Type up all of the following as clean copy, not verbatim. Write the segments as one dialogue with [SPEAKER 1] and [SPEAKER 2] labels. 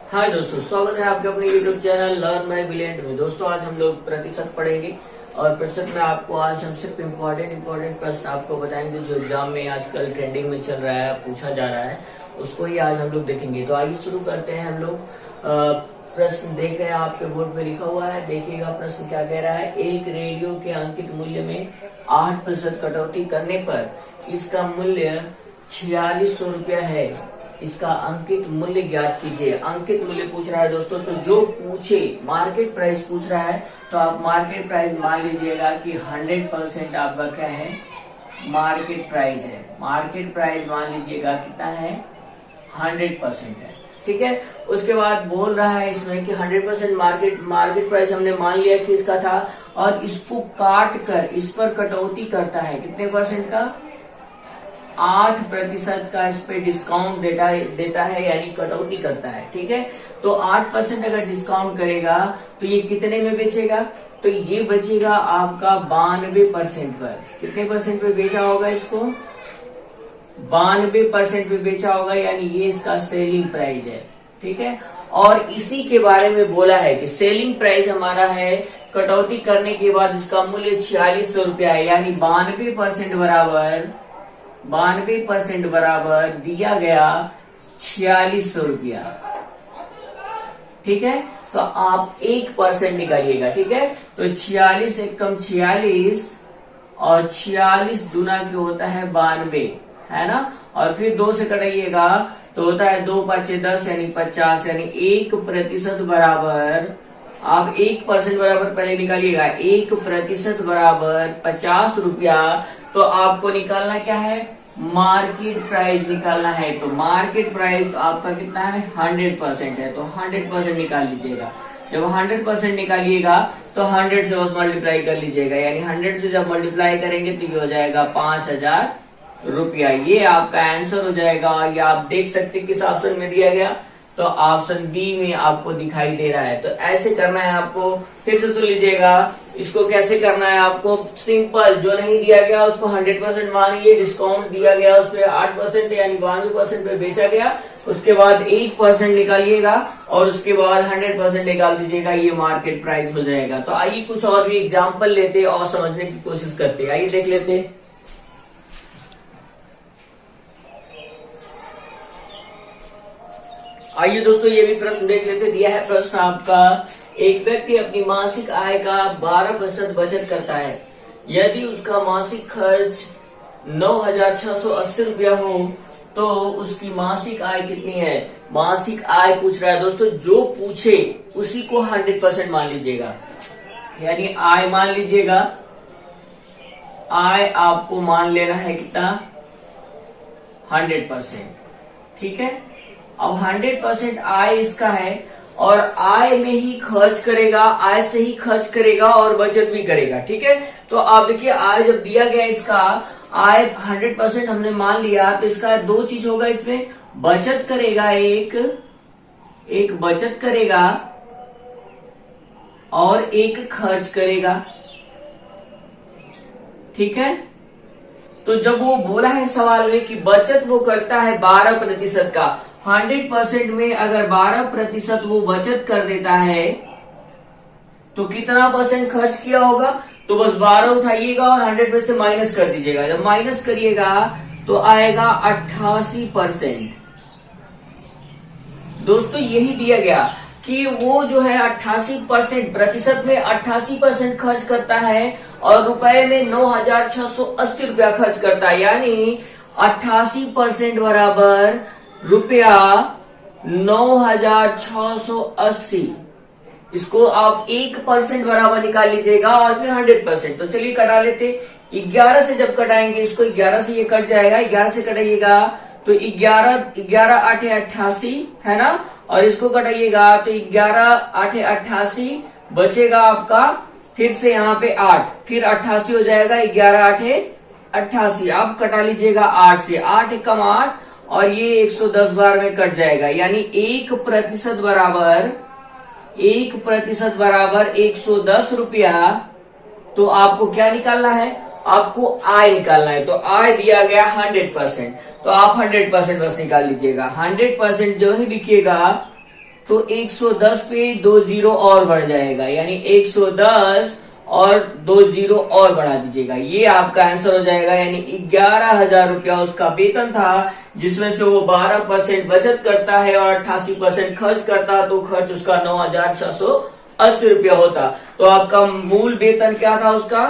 [SPEAKER 1] हाय दोस्तों, स्वागत है आपके अपने YouTube channel learn by brilliant में। दोस्तों आज हम लोग प्रतिशत पढ़ेंगे और प्रतिशत में आपको आज हम सिर्फ इम्पोर्टेंट प्रश्न आपको बताएंगे जो एग्जाम में आजकल ट्रेंडिंग में चल रहा है, पूछा जा रहा है, उसको ही आज हम लोग देखेंगे। तो आइए शुरू करते हैं। हम लोग प्रश्न देख रहे हैं, आपके बोर्ड पे लिखा हुआ है, देखिएगा प्रश्न क्या कह रहा है। एक रेडियो के अंकित मूल्य में 8% कटौती करने पर इसका मूल्य 4600 रुपया है। इसका अंकित मूल्य ज्ञात कीजिए। अंकित मूल्य पूछ रहा है दोस्तों, तो जो पूछे मार्केट प्राइस पूछ रहा है तो आप मार्केट प्राइस मान लीजिएगा कि 100% आपका क्या है, मार्केट प्राइस है। मार्केट प्राइस मान लीजिएगा कितना है, 100% है। ठीक है, उसके बाद बोल रहा है इसमें कि 100% मार्केट प्राइस हमने मान लिया कि इसका था, और इसको काट कर इस पर कटौती करता है कितने परसेंट का, 8% का इस पे डिस्काउंट देता है, यानी कटौती करता है। ठीक है, तो 8% अगर डिस्काउंट करेगा तो ये कितने में बेचेगा, तो ये बचेगा आपका 92% पर। कितने परसेंट पे बेचा होगा इसको, 92% पे बेचा होगा, यानी ये इसका सेलिंग प्राइस है। ठीक है, और इसी के बारे में बोला है कि सेलिंग प्राइस हमारा है, कटौती करने के बाद इसका मूल्य 4600 रुपया है, यानी 92% बराबर दिया गया 4600 रुपया। ठीक है, तो आप 1% निकालिएगा। ठीक है, तो 46 एक कम 46 और 46 दूना की होता है 92, है ना, और फिर 2 से कटाइएगा तो होता है 2 5 10 यानी 50, यानी 1% बराबर, आप 1% बराबर पहले निकालिएगा, 1% बराबर 50 रुपया। तो आपको निकालना क्या है, मार्केट प्राइस निकालना है। तो मार्केट प्राइस आपका कितना है, 100% है, तो 100% निकाल लीजिएगा। जब 100% निकालिएगा तो 100 से बस मल्टीप्लाई कर लीजिएगा, यानी 100 से जब मल्टीप्लाई करेंगे तो ये हो जाएगा 5000 रुपया। ये आपका आंसर हो जाएगा। और ये आप देख सकते किस ऑप्शन में दिया गया, तो ऑप्शन बी में आपको दिखाई दे रहा है। तो ऐसे करना है आपको, फिर से सुन लीजिएगा। इसको कैसे करना है आपको, सिंपल, जो नहीं दिया गया उसको 100% मानिए, डिस्काउंट दिया गया उस पर 8% यानी 92% पे बेचा गया, उसके बाद 1% निकालिएगा और उसके बाद 100% निकाल दीजिएगा, ये मार्केट प्राइस हो जाएगा। तो आइए कुछ और भी एग्जाम्पल लेते और समझने की कोशिश करते, आइए देख लेते। आइए दोस्तों ये भी प्रश्न देख लेते। दिया है प्रश्न आपका, एक व्यक्ति अपनी मासिक आय का 12% बचत करता है। यदि उसका मासिक खर्च 9680 रुपया हो तो उसकी मासिक आय कितनी है। मासिक आय पूछ रहा है दोस्तों, जो पूछे उसी को 100% मान लीजिएगा, यानी आय मान लीजिएगा, आय आपको मान लेना है कितना, 100%। ठीक है, अब 100% आय इसका है और आय में ही खर्च करेगा, आय से ही खर्च करेगा और बचत भी करेगा। ठीक है, तो आप देखिए आय जब दिया गया, इसका आय 100% हमने मान लिया, तो इसका 2 चीज होगा इसमें, बचत करेगा, एक बचत करेगा और एक खर्च करेगा। ठीक है, तो जब वो बोला है सवाल में कि बचत वो करता है 12% का, 100% में अगर 12% वो बचत कर देता है तो कितना परसेंट खर्च किया होगा, तो बस 12 उठाइएगा और 100 में से माइनस कर दीजिएगा। जब माइनस करिएगा तो आएगा 88%। दोस्तों यही दिया गया कि वो जो है 88% प्रतिशत में 88% खर्च करता है और रुपए में 9680 रुपया खर्च करता है, यानी 88% बराबर रुपया 9680। इसको आप 1% बराबर निकाल लीजिएगा और फिर 100%। तो चलिए कटा लेते। 11 से जब कटाएंगे इसको, 11 से ये कट जाएगा, 11 से कटाइएगा तो 11 8 88 है ना, और इसको कटाइएगा तो 11 8 88 बचेगा आपका, फिर से यहाँ पे 8, फिर 88 हो जाएगा, 11 8 88 आप कटा लीजिएगा 8 से, 8 कम 8 और ये 110 बार में कट जाएगा, यानी 1% बराबर 110 रुपया। तो आपको क्या निकालना है, आपको आय निकालना है। तो आय दिया गया 100%, तो आप 100% बस निकाल लीजिएगा। 100% जो है लिखिएगा तो 110 पे 2 जीरो और बढ़ जाएगा, यानी 110 और 2 जीरो और बढ़ा दीजिएगा, ये आपका आंसर हो जाएगा। यानी 11,000 रुपया उसका वेतन था, जिसमें से वो 12% बचत करता है और 88% खर्च करता है, तो खर्च उसका 9,680 रुपया होता। तो आपका मूल वेतन क्या था उसका?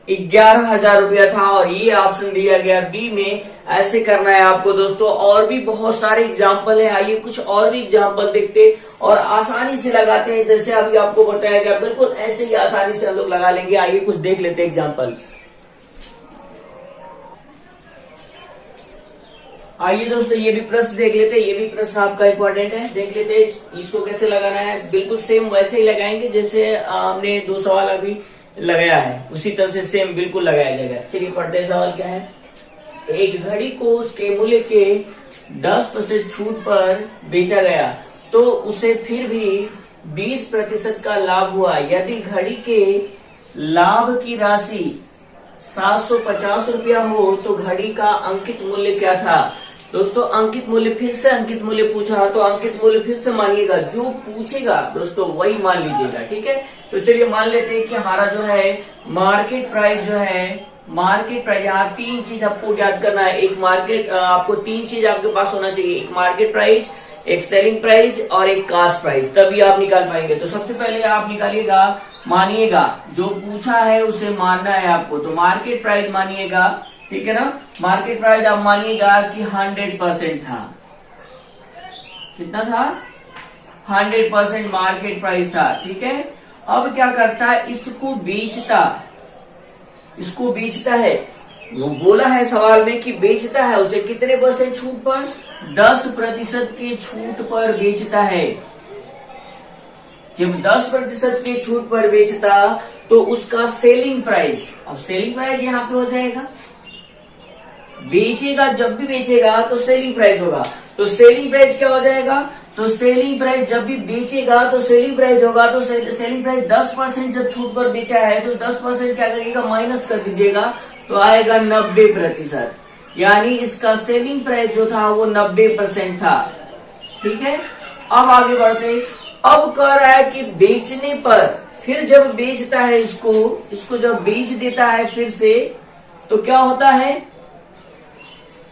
[SPEAKER 1] 11,000 रुपया था। और ये ऑप्शन दिया गया बी में। ऐसे करना है आपको दोस्तों। और भी बहुत सारे एग्जाम्पल है, आइए कुछ और भी एग्जाम्पल देखते और आसानी से लगाते हैं। जैसे अभी आपको बताया गया, बिल्कुल ऐसे ही आसानी से हम लोग लगा लेंगे। आइए कुछ देख लेते हैं एग्जाम्पल। आइए दोस्तों, ये भी प्रश्न देख लेते हैं। ये भी प्रश्न आपका इंपॉर्टेंट है, देख लेते हैं इसको कैसे लगाना है। बिल्कुल सेम वैसे ही लगाएंगे जैसे हमने 2 सवाल अभी लगाया है, उसी तरह से सेम बिल्कुल लगाया जाएगा। चलिए पढ़ते हैं, सवाल क्या है। एक घड़ी को उसके मूल्य के 10% छूट पर बेचा गया, तो उसे फिर भी 20% का लाभ हुआ। यदि घड़ी के लाभ की राशि 750 रुपया हो तो घड़ी का अंकित मूल्य क्या था? दोस्तों अंकित मूल्य, फिर से अंकित मूल्य पूछा, तो अंकित मूल्य फिर से मानिएगा, जो पूछेगा दोस्तों वही मान लीजिएगा, ठीक है। तो चलिए मान लेते हैं कि हमारा जो है मार्केट प्राइस जो है, मार्केट प्राइस, यहाँ 3 चीज आपको याद करना है। एक मार्केट, आपको 3 चीज आपके पास होना चाहिए, एक मार्केट प्राइस, एक सेलिंग प्राइस और एक कास्ट प्राइस, तभी आप निकाल पाएंगे। तो सबसे पहले आप निकालिएगा, मानिएगा, जो पूछा है उसे मानना है आपको। तो मार्केट प्राइस मानिएगा, ठीक है ना। मार्केट प्राइस आप मानिएगा कि 100% था। कितना था? 100% मार्केट प्राइस था, ठीक है। अब क्या करता है, इसको बेचता है। वो बोला है सवाल में कि बेचता है, उसे कितने % छूट पर? 10% के छूट पर बेचता है। जब 10% के छूट पर बेचता तो उसका सेलिंग प्राइस, अब सेलिंग प्राइस यहाँ पे हो जाएगा, बेचेगा, जब भी बेचेगा तो सेलिंग प्राइस होगा। तो सेलिंग प्राइस क्या हो जाएगा? तो सेलिंग प्राइस जब भी बेचेगा तो सेलिंग प्राइस होगा। तो सेलिंग प्राइस 10% जब छूट पर बेचा है तो 10% क्या करिएगा? माइनस कर दीजिएगा, तो आएगा 90%। यानी इसका सेलिंग प्राइस जो था वो 90% था, ठीक है। अब आगे बढ़ते, अब कह रहा है कि बेचने पर, फिर जब बेचता है इसको जब बेच देता है फिर से, तो क्या होता है?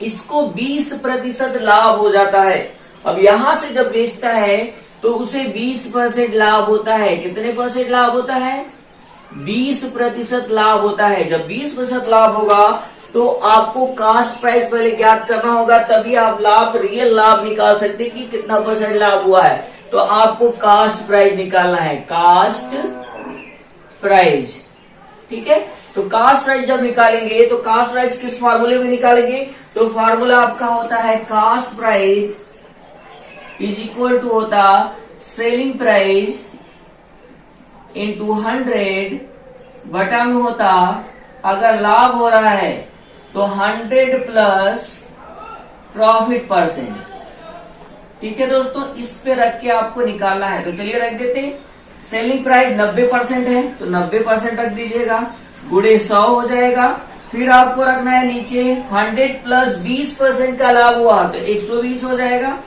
[SPEAKER 1] इसको 20% लाभ हो जाता है। अब यहां से जब बेचता है तो उसे 20% लाभ होता है। कितने % लाभ होता है? 20% लाभ होता है। जब 20% लाभ होगा तो आपको कास्ट प्राइस पहले ज्ञात करना होगा, तभी आप लाभ, रियल लाभ निकाल सकते हैं कि कितना % लाभ हुआ है। तो आपको कास्ट प्राइस निकालना है, कास्ट प्राइस, ठीक है। तो कास्ट प्राइस जब निकालेंगे तो कास्ट प्राइस किस फार्मूले में निकालेंगे? तो फार्मूला आपका होता है cost price is equal to होता सेलिंग प्राइस इंटू 100 बटा में होता, अगर लाभ हो रहा है तो 100 प्लस प्रॉफिट %, ठीक है दोस्तों। इस पे रख के आपको निकालना है। तो चलिए रख देते हैं। सेलिंग प्राइस 90% है तो 90% रख दीजिएगा, गुणे 100 हो जाएगा। फिर आपको रखना है नीचे 100 प्लस 20% का लाभ हुआ तो 120 हो जाएगा।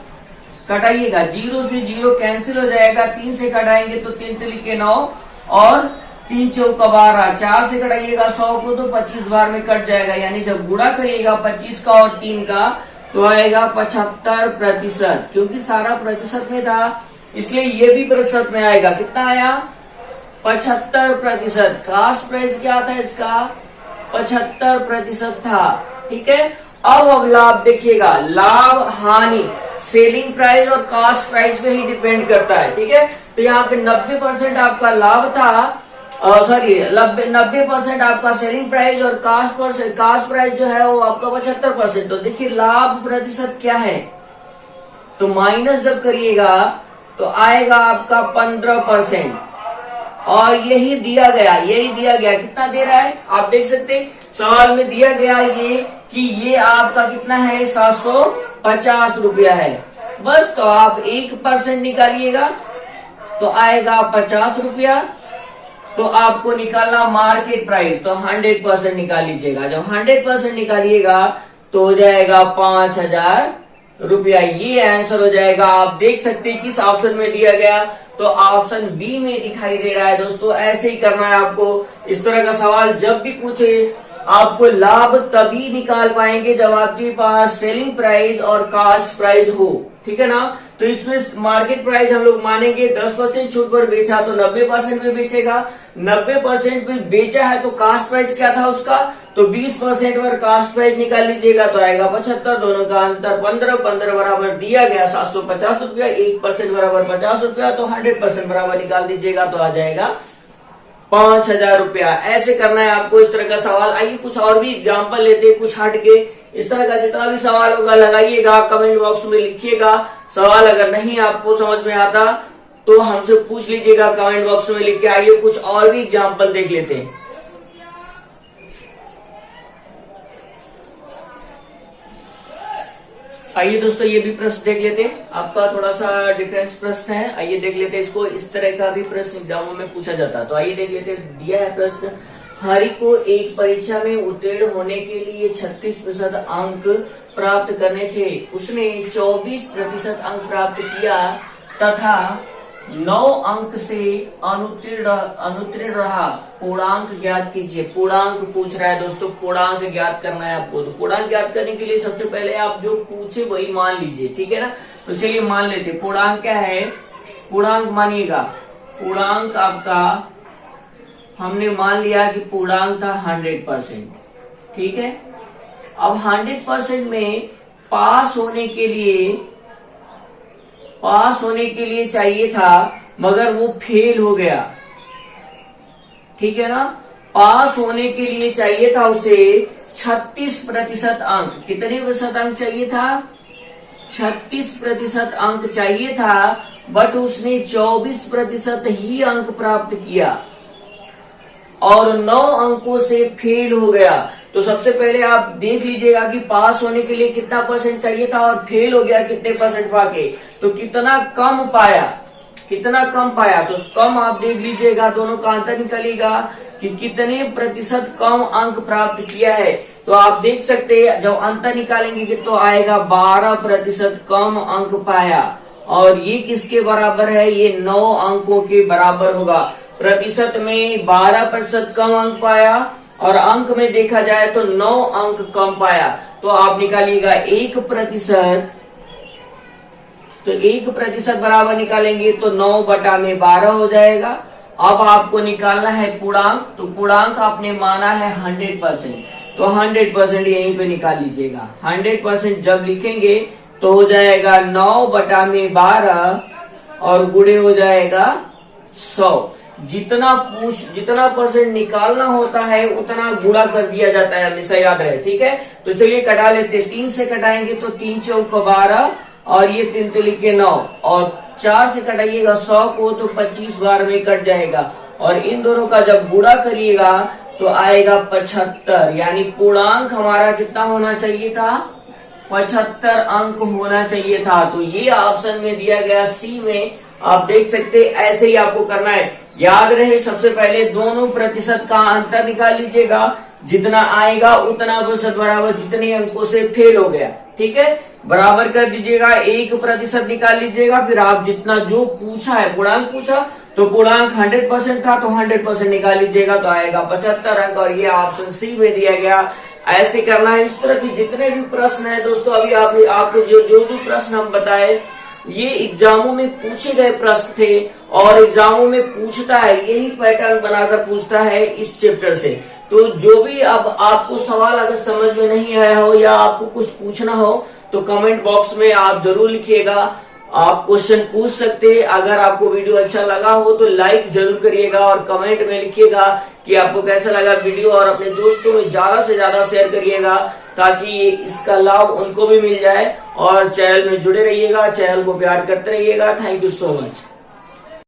[SPEAKER 1] कटाइएगा, 0 से 0 कैंसिल हो जाएगा, 3 से कटाएंगे तो 3 3 9 और 3 चौका 12, 4 से कटाइएगा 100 को तो 25 बार में कट जाएगा। यानी जब गुणा करिएगा 25 का और 3 का तो आएगा 75%। क्योंकि सारा प्रतिशत में था इसलिए ये भी प्रतिशत में आएगा। कितना आया? 75%। कास्ट प्राइस क्या था इसका? 75% था, ठीक है। अब लाभ देखिएगा, लाभ हानि सेलिंग प्राइस और कास्ट प्राइस पे ही डिपेंड करता है, ठीक है। तो यहाँ पे 90% आपका लाभ था, सॉरी 90% आपका सेलिंग प्राइस और कास्ट प्राइस जो है वो आपका 75%। तो देखिए लाभ प्रतिशत क्या है, तो माइनस जब करिएगा तो आएगा आपका 15%। और यही दिया गया कितना दे रहा है आप देख सकते हैं, सवाल में दिया गया ये कि ये आपका कितना है? 750 रुपया है। बस तो आप 1% निकालिएगा तो आएगा 50 रुपया। तो आपको निकालना मार्केट प्राइस, तो 100% निकाल लीजिएगा। जब 100% निकालिएगा तो हो जाएगा 5000 रुपया। ये आंसर हो जाएगा। आप देख सकते हैं किस ऑप्शन में दिया गया, तो ऑप्शन बी में दिखाई दे रहा है दोस्तों। ऐसे ही करना है आपको। इस तरह का सवाल जब भी पूछे, आपको लाभ तभी निकाल पाएंगे जब आपके पास सेलिंग प्राइस और कास्ट प्राइस हो, ठीक है ना। तो इसमें मार्केट प्राइस हम लोग मानेंगे 10% छूट पर बेचा तो 90% में बेचेगा, 90% में बेचा है तो कास्ट प्राइस क्या था उसका, तो 20% पर कास्ट प्राइस निकाल लीजिएगा तो आएगा 75। दोनों का अंतर 15, 15 बराबर दिया गया 750 रुपया, 1% बराबर 50 रुपया, तो 100% बराबर निकाल दीजिएगा तो आ जाएगा 5000 रुपया। ऐसे करना है आपको इस तरह का सवाल। आइए कुछ और भी एग्जाम्पल लेते हैं, कुछ हट के। इस तरह का जितना भी सवाल होगा लगाइएगा, कमेंट बॉक्स में लिखिएगा। सवाल अगर नहीं आपको समझ में आता तो हमसे पूछ लीजिएगा कमेंट बॉक्स में लिख के। आइए कुछ और भी एग्जाम्पल देख लेते हैं। आइए दोस्तों ये भी प्रश्न देख लेते हैं। आपका थोड़ा सा डिफरेंस प्रश्न है, आइए देख लेते हैं इसको। इस तरह का भी प्रश्न एग्जामों में पूछा जाता है, तो आइए देख लेते हैं। दिया है प्रश्न, हरि को एक परीक्षा में उत्तीर्ण होने के लिए 36% अंक प्राप्त करने थे। उसने 24% अंक प्राप्त किया तथा 9 अंक से अनुत्तीर्ण रहा। पूर्णांक ज्ञात कीजिए। पूर्णांक पूछ रहा है दोस्तों, पूर्णांक ज्ञात करना है आपको। तो पूर्णांक ज्ञात करने के लिए सबसे पहले आप जो पूछे वही मान लीजिए, ठीक है ना। तो चलिए मान लेते। पूर्णांक क्या है, पूर्णांक मानिएगा। पूर्णांक आपका हमने मान लिया कि पूर्णांक था 100%, ठीक है। अब 100% में पास होने के लिए चाहिए था, मगर वो फेल हो गया, ठीक है ना। पास होने के लिए चाहिए था उसे 36% अंक। कितने प्रतिशत अंक चाहिए था, 36% अंक चाहिए था, बट उसने 24% ही अंक प्राप्त किया और 9 अंकों से फेल हो गया। तो सबसे पहले आप देख लीजिएगा कि पास होने के लिए कितना परसेंट चाहिए था और फेल हो गया कितने परसेंट पाके, तो कितना कम पाया, कितना कम पाया। तो कम आप देख लीजिएगा, दोनों का अंतर निकलेगा कि कितने प्रतिशत कम अंक प्राप्त किया है। तो आप देख सकते हैं जब अंतर निकालेंगे तो आएगा 12% कम अंक पाया। और ये किसके बराबर है, ये 9 अंकों के बराबर होगा। प्रतिशत में 12% कम अंक पाया और अंक में देखा जाए तो 9 अंक कम पाया। तो आप निकालिएगा 1%। तो 1% बराबर निकालेंगे तो 9/12 हो जाएगा। अब आपको निकालना है पूर्णांक, तो पूर्णांक आपने माना है 100%, तो 100% यहीं पे निकाल लीजिएगा। 100% जब लिखेंगे तो हो जाएगा 9/12 और गुणे हो जाएगा 100। जितना परसेंट निकालना होता है उतना गुणा कर दिया जाता है, हमेशा याद रहे, ठीक है। तो चलिए कटा लेते हैं। 3 से कटाएंगे तो 3 चौक 12 और ये 3 तो लिखे 9, और 4 से कटाइएगा 100 को तो 25 बार में कट जाएगा। और इन दोनों का जब गुणा करिएगा तो आएगा 75। यानी पूर्णांक हमारा कितना होना चाहिए था, 75 अंक होना चाहिए था। तो ये ऑप्शन में दिया गया सी में आप देख सकते हैं। ऐसे ही आपको करना है। याद रहे सबसे पहले दोनों प्रतिशत का अंतर निकाल लीजिएगा, जितना आएगा उतना प्रतिशत बराबर जितने अंकों से फेल हो गया, ठीक है। बराबर कर दीजिएगा, 1% निकाल लीजिएगा। फिर आप जितना जो पूछा है, पूर्णांक पूछा तो पूर्णांक 100% था तो 100% निकाल लीजिएगा तो आएगा 75 अंक। और ये ऑप्शन सी में दिया गया। ऐसे करना है। इस तरह की जितने भी प्रश्न है दोस्तों, अभी आपको जो प्रश्न हम बताए ये एग्जामों में पूछे गए प्रश्न थे और एग्जामों में पूछता है, यही पैटर्न बनाकर पूछता है इस चैप्टर से। तो जो भी अब आपको सवाल अगर समझ में नहीं आया हो या आपको कुछ पूछना हो तो कमेंट बॉक्स में आप जरूर लिखिएगा। आप क्वेश्चन पूछ सकते हैं। अगर आपको वीडियो अच्छा लगा हो तो लाइक जरूर करिएगा और कमेंट में लिखिएगा कि आपको कैसा लगा वीडियो, और अपने दोस्तों में ज्यादा से ज्यादा शेयर करिएगा ताकि इसका लाभ उनको भी मिल जाए। और चैनल में जुड़े रहिएगा, चैनल को प्यार करते रहिएगा। Thank you so much.